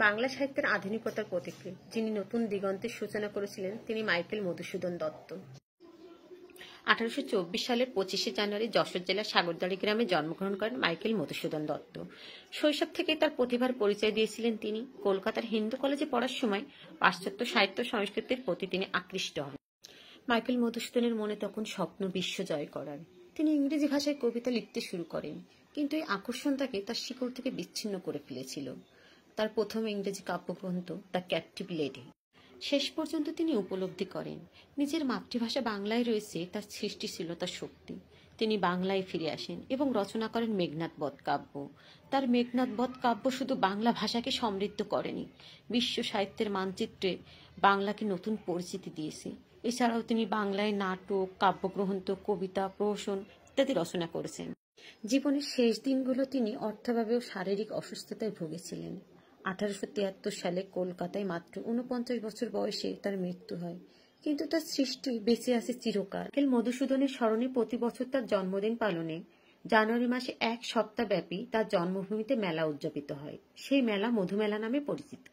বাংলা সাহিত্যের আধুনিকতার পথিকৃৎ যিনি নতুন দিগন্তের সূচনা করেছিলেন তিনি মাইকেল মধুসূদন দত্ত। 1824 সালের 25শে জানুয়ারি যশোর জেলার সাগরদাড়ি গ্রামে জন্মগ্রহণ করেন মাইকেল মধুসূদন দত্ত। শৈশব থেকেই তার প্রতিভার পরিচয় দিয়েছিলেন তিনি। কলকাতার হিন্দু কলেজে পড়ার সময় পাশ্চাত্য সাহিত্য সংস্কৃতির প্রতি তিনি আকৃষ্ট হন। মাইকেল মধুসূদনের মনে তখন স্বপ্ন বিশ্ব জয় করার। তিনি ইংরেজি ভাষায় কবিতা লিখতে শুরু করেন, কিন্তু এই আকর্ষণ তাকে তার শিকড় থেকে বিচ্ছিন্ন করে ফেলেছিল। তার প্রথম ইংরেজি কাব্যগ্রন্থ দ্য ক্যাপটিভ লেডি। শেষ পর্যন্ত তিনি উপলব্ধি করেন নিজের মাতৃভাষা বাংলায় রয়েছে তার সৃষ্টিশীলতার শক্তি। তিনি বাংলায় ফিরে আসেন এবং রচনা করেন মেঘনাদ বধ কাব্য। তার মেঘনাদ বধ কাব্য শুধু বাংলা ভাষাকে সমৃদ্ধ করেনি, বিশ্ব সাহিত্যের মানচিত্রে বাংলাকে নতুন পরিচিতি দিয়েছে। এছাড়াও তিনি বাংলায় নাটক, কাব্যগ্রন্থ, কবিতা, প্রহসন ইত্যাদি রচনা করেছেন। জীবনের শেষ দিনগুলো তিনি অর্থাভাবে ও শারীরিক অসুস্থতায় ভুগেছিলেন। 1873 সালে কলকাতায় মাত্র 49 বছর বয়সে তার মৃত্যু হয়, কিন্তু তার সৃষ্টি বেঁচে আছে চিরকাল। মাইকেল মধুসূদনের স্মরণে প্রতি বছর তার জন্মদিন পালনে জানুয়ারি মাসে 1 সপ্তাহ ব্যাপী তার জন্মভূমিতে মেলা উদযাপিত হয়। সেই মেলা মধুমেলা নামে পরিচিত।